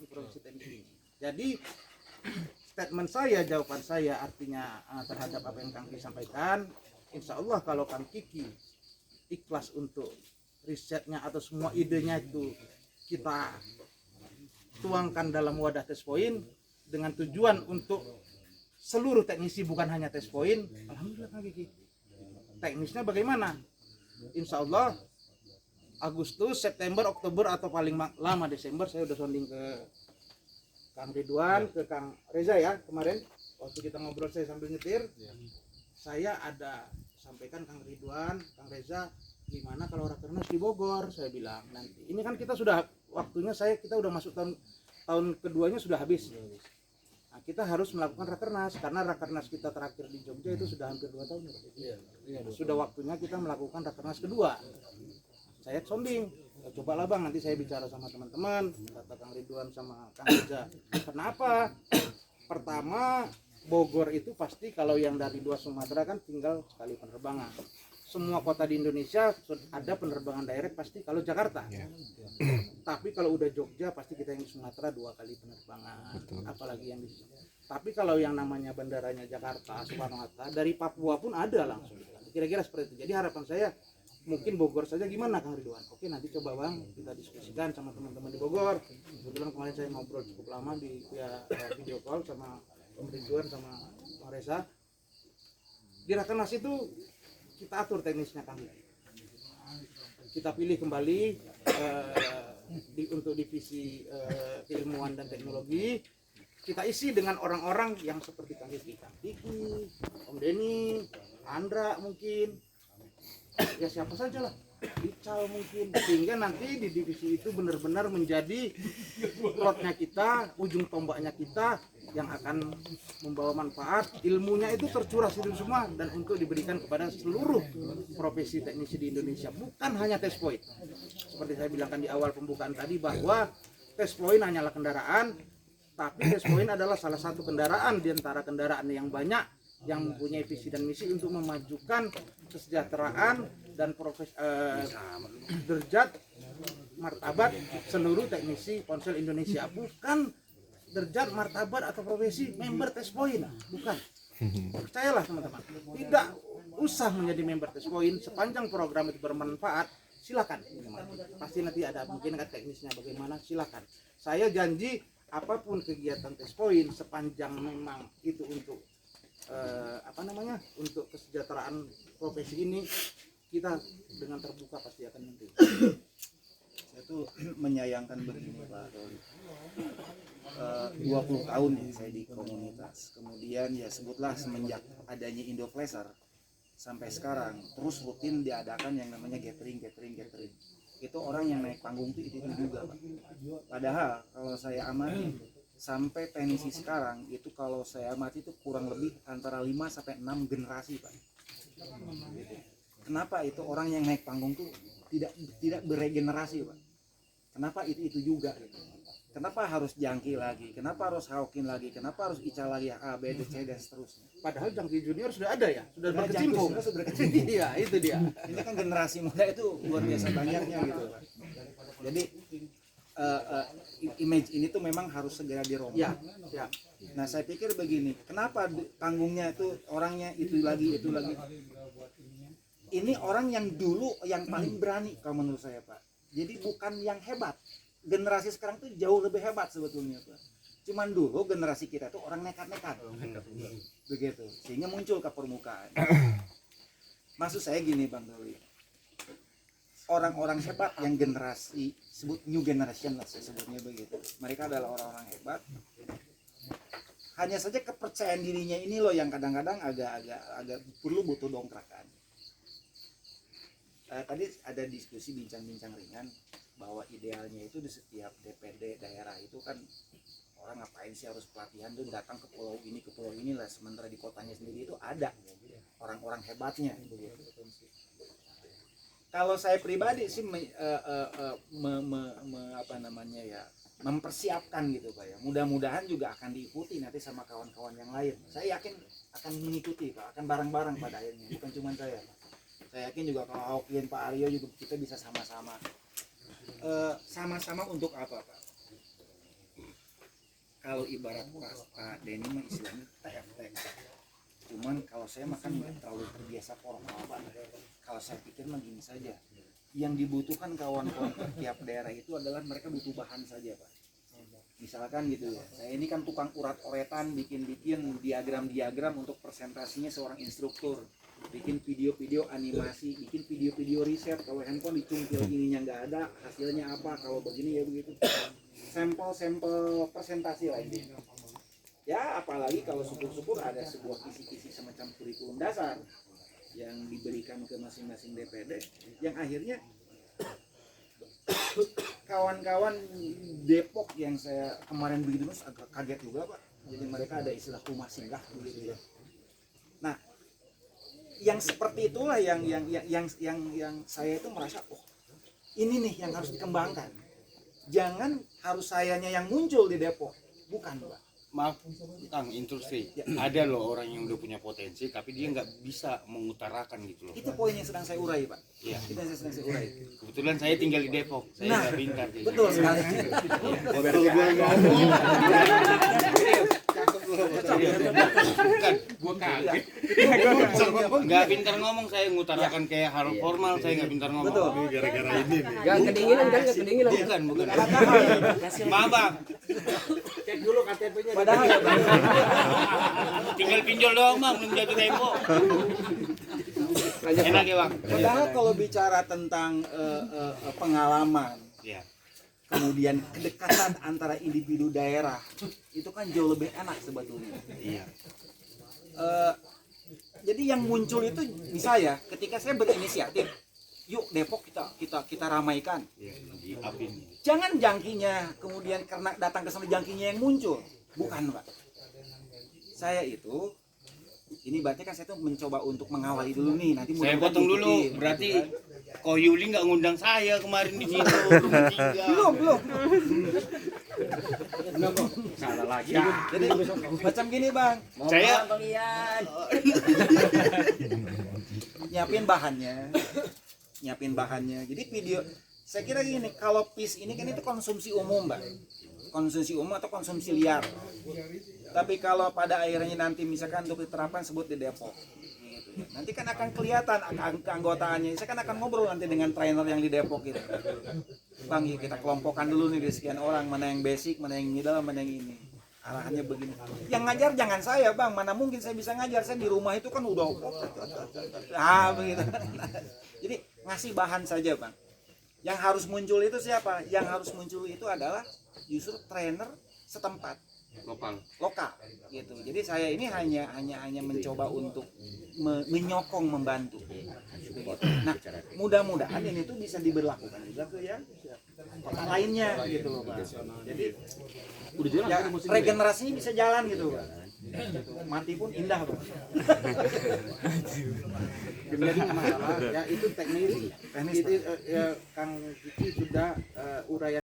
di Provinsi Teknik ini. Jadi statement saya, jawaban saya artinya terhadap apa yang Kang Kiki sampaikan, insya Allah kalau Kang Kiki ikhlas untuk risetnya atau semua idenya itu kita tuangkan dalam wadah tes point dengan tujuan untuk seluruh teknisi, bukan hanya tes point. Alhamdulillah Kang Kiki. Teknisnya bagaimana? Insya Allah Agustus, September, Oktober atau paling lama Desember saya udah sounding ke Kang Ridwan, ke Kang Reza ya kemarin waktu kita ngobrol saya sambil nyetir. Saya ada sampaikan Kang Ridwan, Kang Reza, gimana kalau rakernas di Bogor? Saya bilang nanti. Ini kan kita sudah waktunya kita udah masuk tahun keduanya sudah habis. Nah, kita harus melakukan rakernas karena rakernas kita terakhir di Jogja itu sudah hampir 2 tahun. Sudah waktunya kita melakukan rakernas kedua. Saya sounding, cobalah Bang, nanti saya bicara sama teman-teman, kata Kang Ridwan sama Kang Reza. Kenapa? Pertama, Bogor itu pasti kalau yang dari 2 Sumatera kan tinggal sekali penerbangan. Semua kota di Indonesia ada penerbangan direct pasti kalau Jakarta. Tapi kalau udah Jogja pasti kita yang di Sumatera 2 kali penerbangan. Betul. Apalagi yang di Tapi kalau yang namanya bandaranya Jakarta, Soekarno-Hatta, dari Papua pun ada langsung. Kira-kira seperti itu. Jadi harapan saya mungkin Bogor saja gimana Kang Ridwan? Oke, nanti coba Bang kita diskusikan sama teman-teman di Bogor. Kebetulan kemarin saya ngobrol cukup lama via video call sama Om Ridwan sama Kang Reza. Di Rakernas itu kita atur teknisnya Kang. Kita pilih kembali untuk divisi keilmuan dan teknologi. Kita isi dengan orang-orang yang seperti Kang Kiki, Om Denny, Andra mungkin. Ya siapa saja lah, Ical mungkin, sehingga nanti di divisi itu benar-benar menjadi plotnya kita, ujung tombaknya kita yang akan membawa manfaat. Ilmunya itu tercurah itu semua dan untuk diberikan kepada seluruh profesi teknisi di Indonesia, bukan hanya tes point. Seperti saya bilangkan di awal pembukaan tadi bahwa tes point hanyalah kendaraan, tapi tes point adalah salah satu kendaraan di antara kendaraan yang banyak yang mempunyai visi dan misi untuk memajukan kesejahteraan dan derajat martabat seluruh teknisi ponsel Indonesia, bukan derajat martabat atau profesi member tes point, bukan. Percayalah teman-teman, tidak usah menjadi member tes point sepanjang program itu bermanfaat. Silakan, pasti nanti ada mungkin teknisnya bagaimana, silakan. Saya janji apapun kegiatan tes point sepanjang memang itu untuk untuk kesejahteraan profesi ini, kita dengan terbuka pasti akan nanti. Saya tuh menyayangkan begini Pak Doli. 20 tahun ya saya di komunitas, kemudian ya sebutlah semenjak adanya Indoflaser sampai sekarang terus rutin diadakan yang namanya gathering. Itu orang yang naik panggung itu juga Pak. Padahal kalau saya amati sampai teknisi sekarang itu kalau saya amati itu kurang lebih antara 5 sampai 6 generasi Pak. Kenapa itu orang yang naik panggung tuh tidak beregenerasi Pak? Kenapa itu juga? Kenapa harus Jangki lagi? Kenapa harus Hawkin lagi? Kenapa harus Ica lagi? A, B, D, C dan seterusnya. Padahal Jangki Junior sudah ada ya, sudah Nah, berkecimpung. Iya, itu dia. Ini kan generasi muda itu luar biasa banyaknya gitu Pak. Jadi image ini tuh memang harus segera dirombak. Ya. Nah saya pikir begini, kenapa panggungnya itu orangnya itu lagi. Ini orang yang dulu yang paling berani kalau menurut saya Pak. Jadi bukan yang hebat. Generasi sekarang tuh jauh lebih hebat sebetulnya Pak. Cuman dulu generasi kita tuh orang nekat-nekat. Begitu. Sehingga muncul ke permukaan. Maksud saya gini Bang Doli. Orang-orang hebat yang generasi sebut new generation lah saya sebutnya begitu. Mereka adalah orang-orang hebat. Hanya saja kepercayaan dirinya ini loh yang kadang-kadang agak perlu butuh dongkrakan. Tadi ada diskusi bincang-bincang ringan bahwa idealnya itu di setiap DPD daerah itu kan orang ngapain sih harus pelatihan tuh datang ke pulau ini lah, sementara di kotanya sendiri itu ada orang-orang hebatnya begitu. Kalau saya pribadi sih mempersiapkan gitu Pak ya. Mudah-mudahan juga akan diikuti nanti sama kawan-kawan yang lain. Saya yakin akan mengikuti Pak, akan bareng-bareng pada akhirnya, bukan cuma saya Pak. Saya yakin juga kalau Hawkin, Pak Aryo juga kita bisa sama-sama. Sama-sama untuk apa Pak? kalau ibarat Pak Denny mah istilahnya TFT. Cuman kalau saya makan nggak terlalu terbiasa formal Pak. Kalau saya pikir mah gini saja, yang dibutuhkan kawan-kawan tiap daerah itu adalah mereka butuh bahan saja Pak. Misalkan gitu ya, saya ini kan tukang urat-uretan, bikin diagram-diagram untuk presentasinya seorang instruktur, bikin video-video animasi, bikin video-video riset. Kalau handphone dicungkil ininya nggak ada, hasilnya apa, kalau begini ya begitu. Sampel-sampel presentasi lah ini. Ya apalagi kalau syukur-syukur ada sebuah kisi-kisi semacam kurikulum dasar yang diberikan ke masing-masing DPD, yang akhirnya kawan-kawan Depok yang saya kemarin begitu agak kaget juga Pak. Jadi mereka ada istilah rumah singgah begitu ya. Nah, yang seperti itulah yang saya itu merasa, oh ini nih yang harus dikembangkan. Jangan harus sayanya yang muncul di Depok, bukan Pak. Maaf Kang, instruksi. Ada loh orang yang udah punya potensi tapi dia nggak bisa mengutarakan gitu loh. Itu poin yang sedang saya urai Pak. Iya. Itu yang sedang saya urai. Kebetulan saya tinggal di Depok, saya nggak pintar. Betul sekali. Bukan, gua kaget. Nggak pintar ngomong, saya ngutarakan kayak hal formal, saya nggak pintar ngomong. Betul. Gara-gara ini nih. Gak kedinginan kan, gak kedinginan. Bukan. Maaf Bang, Cek dulu KTP-nya. Padahal ya Bang. tinggal pinjol doang Bang, belum jatuh tempo. Enak ya Bang? Padahal kalau bicara tentang pengalaman, Iya. kemudian kedekatan antara individu daerah, itu kan jauh lebih enak sebetulnya. Iya. Jadi yang muncul itu di saya ketika saya berinisiatif, yuk Depok kita ramaikan. Iya, di Apin. Jangan jangkinya kemudian karena datang ke sana jangkinya yang muncul, bukan Pak. Saya itu ini berarti kan saya tuh mencoba untuk mengawali dulu nih, nanti Saya mudah-mudahan potong dulu, diikuti, berarti gitu kan. Ko Yuli nggak ngundang saya kemarin di situ. belum. Salah lagi. Jadi macam gini Bang, Saya nyiapin bahannya. Jadi video, saya kira gini, kalau PIS ini kan itu konsumsi umum Mbak, konsumsi umum atau konsumsi liar. Tapi kalau pada akhirnya nanti misalkan untuk diterapkan sebut di Depok, gitu. Nanti kan akan kelihatan keanggotaannya. Saya kan akan ngobrol nanti dengan trainer yang di Depok gitu. Bang, kita kelompokkan dulu nih di sekian orang, mana yang basic, mana yang middle, mana yang ini. Arahannya begini. Yang ngajar jangan saya Bang, mana mungkin saya bisa ngajar, saya di rumah itu kan udah begitu. Jadi ngasih bahan saja Bang. Yang harus muncul itu siapa? Yang harus muncul itu adalah justru trainer setempat, lokal gitu. Jadi saya ini hanya mencoba untuk menyokong, membantu. Nah, mudah-mudahan ini tuh bisa diberlakukan juga ke yang kota lainnya gitu loh Pak. Jadi ya, regenerasinya bisa jalan gitu Pak. Mati pun indah Pak. Jadi masalah ya itu teknis. Itu Kang Kiki sudah uraian